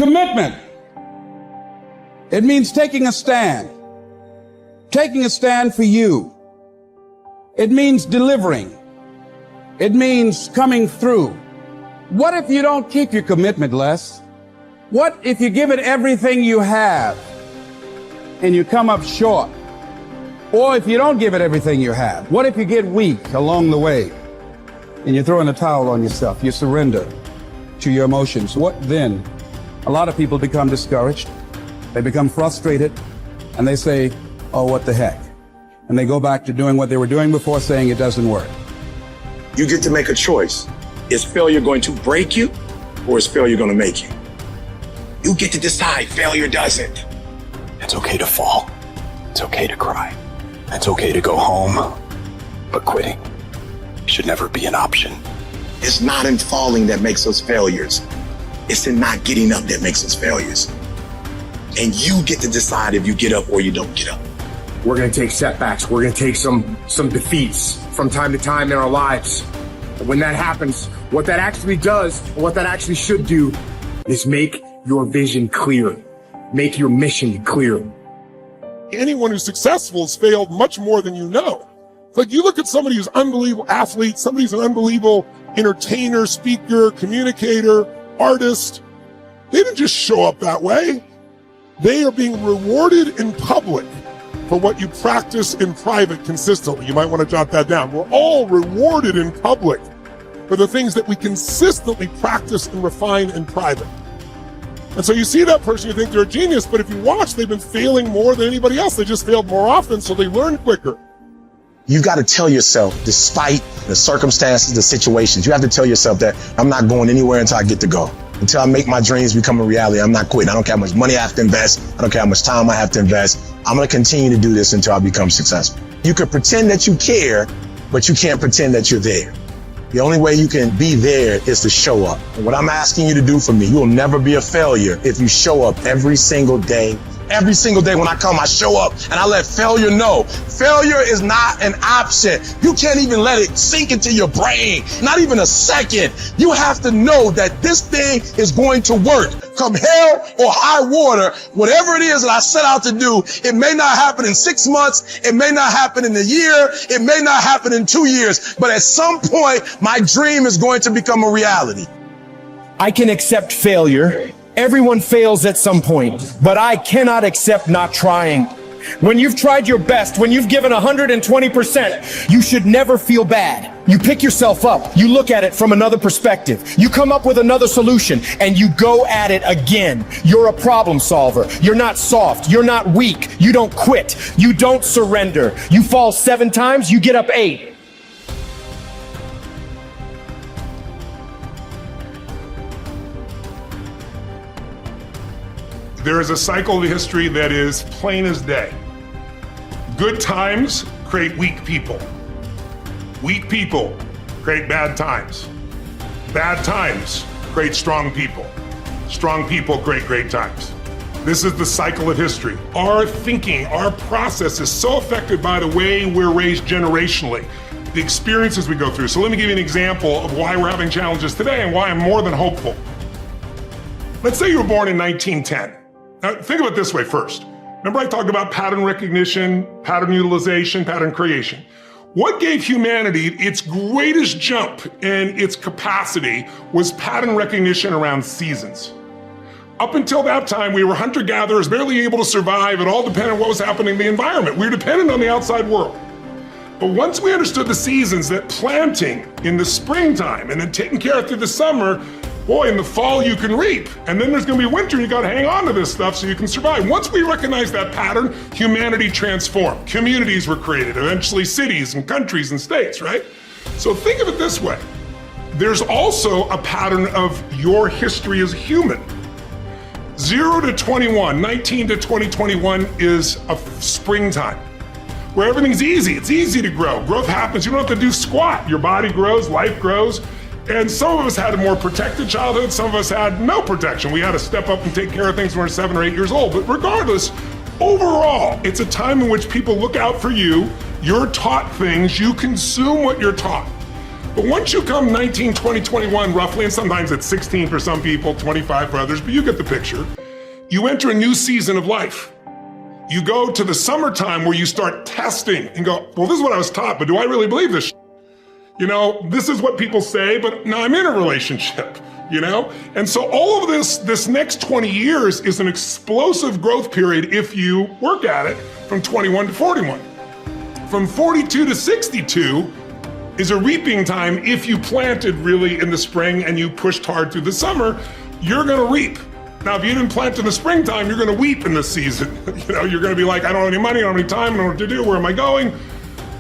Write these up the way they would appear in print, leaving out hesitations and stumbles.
Commitment. It means taking a stand. Taking a stand for you. It means delivering. It means coming through. What if you don't keep your commitment, Les? What if you give it everything you have and you come up short? Or if you don't give it everything you have, what if you get weak along the way and you throw in a towel on yourself, you surrender to your emotions? What then? A lot of people become discouraged, they become frustrated, and they say, oh, what the heck? And they go back to doing what they were doing before, saying it doesn't work. You get to make a choice. Is failure going to break you, or is failure going to make you? You get to decide. Failure doesn't. It's okay to fall. It's okay to cry. It's okay to go home. But quitting should never be an option. It's not in falling that makes us failures. It's in not getting up that makes us failures. And you get to decide if you get up or you don't get up. We're going to take setbacks. We're going to take some defeats from time to time in our lives. And when that happens, what that actually does, what that actually should do, is make your vision clear. Make your mission clear. Anyone who's successful has failed much more than you know. It's like you look at somebody who's an unbelievable athlete, somebody who's an unbelievable entertainer, speaker, communicator, artist. They didn't just show up that way. They are being rewarded in public for what you practice in private consistently. You might want to jot that down. We're all rewarded in public for the things that we consistently practice and refine in private. And so you see that person, you think they're a genius, but if you watch, they've been failing more than anybody else. They just failed more often, so they learn quicker. You've got to tell yourself, despite the circumstances, the situations, you have to tell yourself that I'm not going anywhere until I get to go. Until I make my dreams become a reality, I'm not quitting. I don't care how much money I have to invest. I don't care how much time I have to invest. I'm going to continue to do this until I become successful. You can pretend that you care, but you can't pretend that you're there. The only way you can be there is to show up. And what I'm asking you to do for me, you will never be a failure if you show up every single day. Every single day when I come, I show up and I let failure know. Failure is not an option. You can't even let it sink into your brain, not even a second. You have to know that this thing is going to work. Come hell or high water, whatever it is that I set out to do, it may not happen in 6 months, it may not happen in a year, it may not happen in 2 years, but at some point, my dream is going to become a reality. I can accept failure. Everyone fails at some point, but I cannot accept not trying. When you've tried your best, when you've given 120%, you should never feel bad. You pick yourself up, you look at it from another perspective, you come up with another solution, and you go at it again. You're a problem solver. You're not soft. You're not weak. You don't quit. You don't surrender. You fall 7 times, you get up 8. There is a cycle of history that is plain as day. Good times create weak people. Weak people create bad times. Bad times create strong people. Strong people create great times. This is the cycle of history. Our thinking, our process is so affected by the way we're raised generationally, the experiences we go through. So let me give you an example of why we're having challenges today and why I'm more than hopeful. Let's say you were born in 1910. Now, think of it this way first. Remember I talked about pattern recognition, pattern utilization, pattern creation. What gave humanity its greatest jump and its capacity was pattern recognition around seasons. Up until that time, we were hunter-gatherers, barely able to survive. It all depended on what was happening in the environment. We were dependent on the outside world. But once we understood the seasons, that planting in the springtime and then taking care of through the summer, boy, in the fall you can reap. And then there's gonna be winter, you gotta hang on to this stuff so you can survive. Once we recognized that pattern, humanity transformed. Communities were created, eventually cities and countries and states, right? So think of it this way. There's also a pattern of your history as a human. 0 to 21, 19 to 2021 is a springtime where everything's easy. It's easy to grow. Growth happens, you don't have to do squat. Your body grows, life grows. And some of us had a more protected childhood, some of us had no protection. We had to step up and take care of things when we were 7 or 8 years old. But regardless, overall, it's a time in which people look out for you, you're taught things, you consume what you're taught. But once you come 19, 20, 21 roughly, and sometimes it's 16 for some people, 25 for others, but you get the picture, you enter a new season of life. You go to the summertime where you start testing and go, well, this is what I was taught, but do I really believe this? You know, this is what people say, but now I'm in a relationship, you know? And so all of this next 20 years is an explosive growth period if you work at it from 21 to 41. From 42 to 62 is a reaping time. If you planted really in the spring and you pushed hard through the summer, you're gonna reap. Now, if you didn't plant in the springtime, you're gonna weep in this season. You know, you're gonna be like, I don't have any money, I don't have any time, I don't know what to do, where am I going?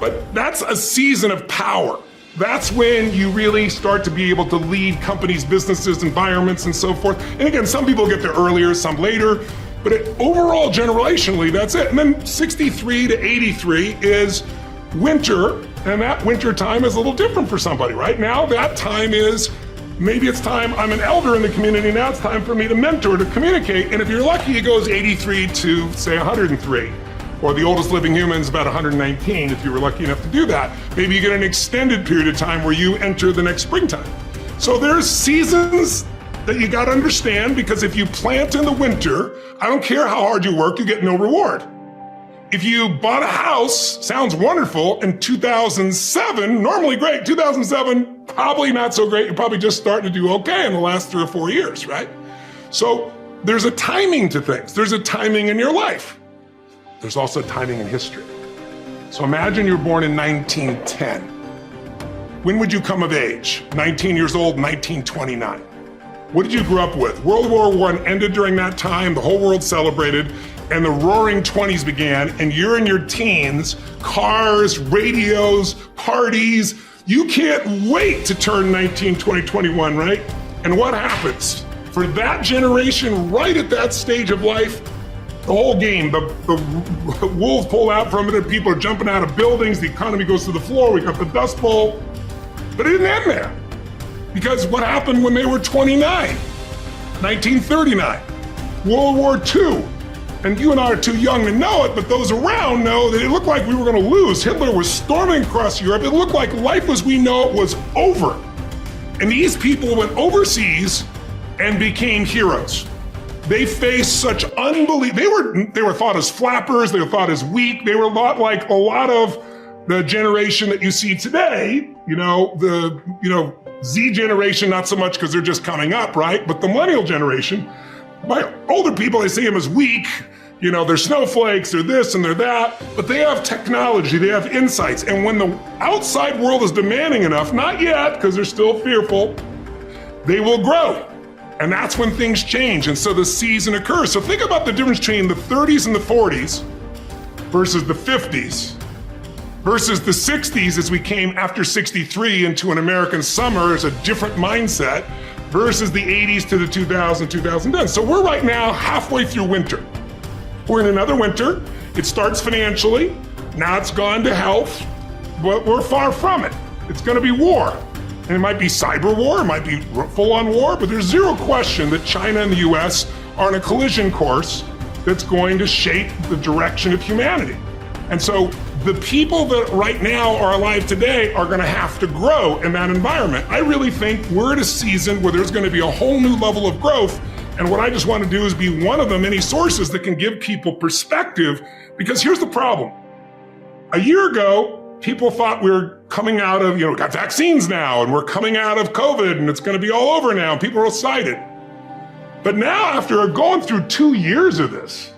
But that's a season of power. That's when you really start to be able to lead companies, businesses, environments, and so forth. And again, some people get there earlier, some later, but overall, generationally, that's it. And then 63 to 83 is winter, and that winter time is a little different for somebody. Right now, that time is, maybe it's time, I'm an elder in the community, now it's time for me to mentor, to communicate. And if you're lucky, it goes 83 to, say, 103. Or the oldest living human is about 119, if you were lucky enough to do that. Maybe you get an extended period of time where you enter the next springtime. So there's seasons that you gotta understand, because if you plant in the winter, I don't care how hard you work, you get no reward. If you bought a house, sounds wonderful, in 2007, normally great, 2007, probably not so great, you're probably just starting to do okay in the last 3 or 4 years, right? So there's a timing to things. There's a timing in your life. There's also timing in history. So imagine you were born in 1910. When would you come of age? 19 years old, 1929. What did you grow up with? World War I ended during that time, the whole world celebrated, and the roaring 20s began, and you're in your teens, cars, radios, parties. You can't wait to turn 19, 20, 21, right? And what happens? For that generation, right at that stage of life, the whole game, the wolves pull out from it, and people are jumping out of buildings, the economy goes to the floor, we got the Dust Bowl. But it didn't end there. Because what happened when they were 29? 1939, World War II. And you and I are too young to know it, but those around know that it looked like we were gonna lose. Hitler was storming across Europe. It looked like life as we know it was over. And these people went overseas and became heroes. They faced such unbelievable, they were thought as flappers, they were thought as weak, they were a lot like a lot of the generation that you see today, the Z generation, not so much because they're just coming up, right? But the millennial generation, by older people, they see them as weak, they're snowflakes, they're this and they're that, but they have technology, they have insights. And when the outside world is demanding enough, not yet, because they're still fearful, they will grow. And that's when things change. And so the season occurs. So think about the difference between the 30s and the 40s versus the 50s versus the 60s as we came after 63 into an American summer as a different mindset versus the 80s to the 2000s, 2010. So we're right now halfway through winter. We're in another winter. It starts financially. Now it's gone to health, but we're far from it. It's going to be war. And it might be cyber war, it might be full-on war, but there's zero question that China and the US are on a collision course that's going to shape the direction of humanity. And so the people that right now are alive today are gonna have to grow in that environment. I really think we're at a season where there's gonna be a whole new level of growth. And what I just want to do is be one of the many sources that can give people perspective, because here's the problem. A year ago, people thought we were coming out of, got vaccines now, and we're coming out of COVID, and it's going to be all over now, and people are excited. But now, after going through 2 years of this,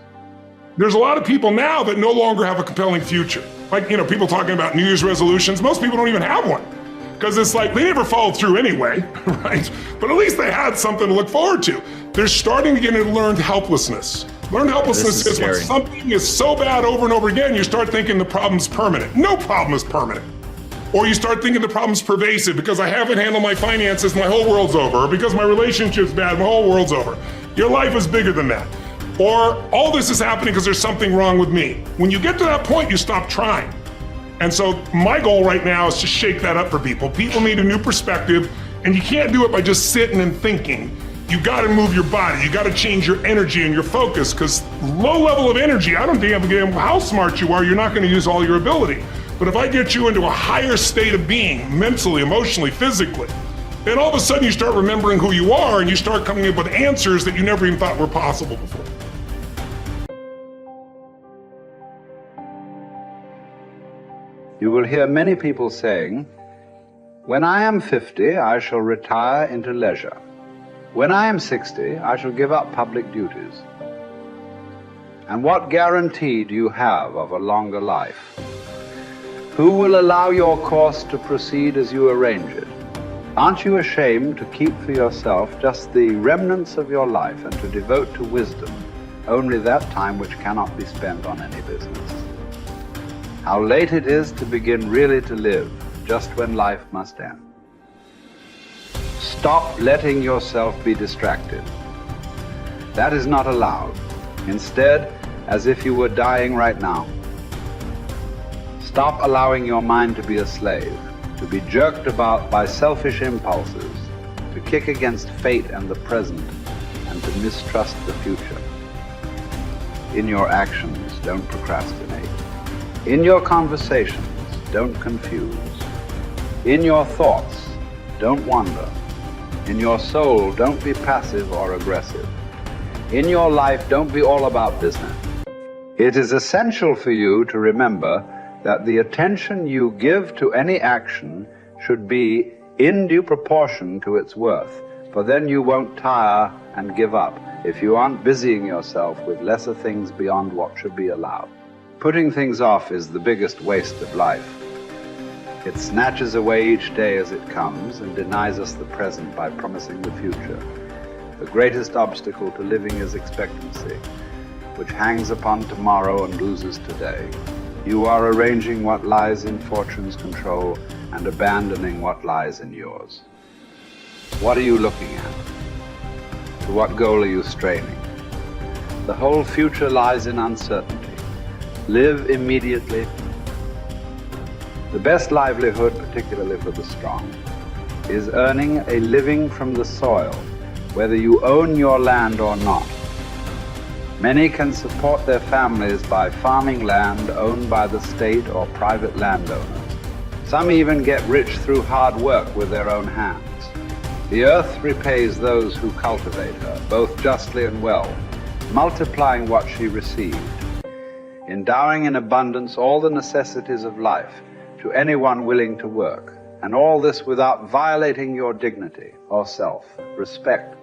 there's a lot of people now that no longer have a compelling future. Like, people talking about New Year's resolutions, most people don't even have one. Because it's like, they never followed through anyway, right? But at least they had something to look forward to. They're starting to get into learned helplessness. Learned helplessness is when something is so bad over and over again, you start thinking the problem's permanent. No problem is permanent. Or you start thinking the problem's pervasive because I haven't handled my finances, my whole world's over. Or because my relationship's bad, my whole world's over. Your life is bigger than that. Or all this is happening because there's something wrong with me. When you get to that point, you stop trying. And so my goal right now is to shake that up for people. People need a new perspective, and you can't do it by just sitting and thinking. You gotta move your body, you gotta change your energy and your focus, because low level of energy, I don't damn how smart you are, you're not gonna use all your ability. But if I get you into a higher state of being, mentally, emotionally, physically, then all of a sudden you start remembering who you are and you start coming up with answers that you never even thought were possible before. You will hear many people saying, when I am 50, I shall retire into leisure. When I am 60, I shall give up public duties. And what guarantee do you have of a longer life? Who will allow your course to proceed as you arrange it? Aren't you ashamed to keep for yourself just the remnants of your life and to devote to wisdom only that time which cannot be spent on any business? How late it is to begin really to live, just when life must end. Stop letting yourself be distracted. That is not allowed. Instead, as if you were dying right now. Stop allowing your mind to be a slave, to be jerked about by selfish impulses, to kick against fate and the present, and to mistrust the future. In your actions, don't procrastinate. In your conversations, don't confuse. In your thoughts, don't wander. In your soul, don't be passive or aggressive. In your life, don't be all about business. It is essential for you to remember that the attention you give to any action should be in due proportion to its worth, for then you won't tire and give up if you aren't busying yourself with lesser things beyond what should be allowed. Putting things off is the biggest waste of life. It snatches away each day as it comes and denies us the present by promising the future. The greatest obstacle to living is expectancy, which hangs upon tomorrow and loses today. You are arranging what lies in fortune's control and abandoning what lies in yours. What are you looking at? To what goal are you straining? The whole future lies in uncertainty. Live immediately. The best livelihood, particularly for the strong, is earning a living from the soil, whether you own your land or not. Many can support their families by farming land owned by the state or private landowners. Some even get rich through hard work with their own hands. The earth repays those who cultivate her, both justly and well, multiplying what she received, endowing in abundance all the necessities of life to anyone willing to work, and all this without violating your dignity or self-respect.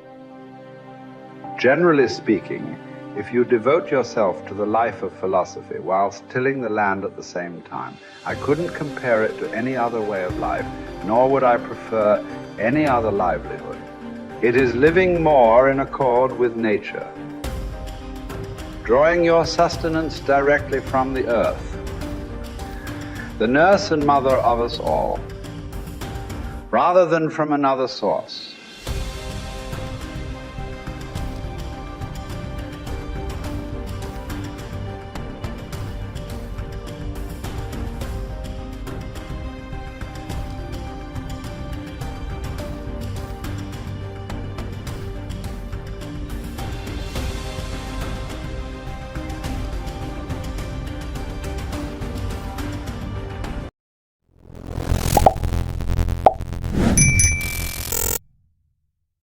Generally speaking, if you devote yourself to the life of philosophy whilst tilling the land at the same time, I couldn't compare it to any other way of life, nor would I prefer any other livelihood. It is living more in accord with nature, drawing your sustenance directly from the earth, the nurse and mother of us all, rather than from another source.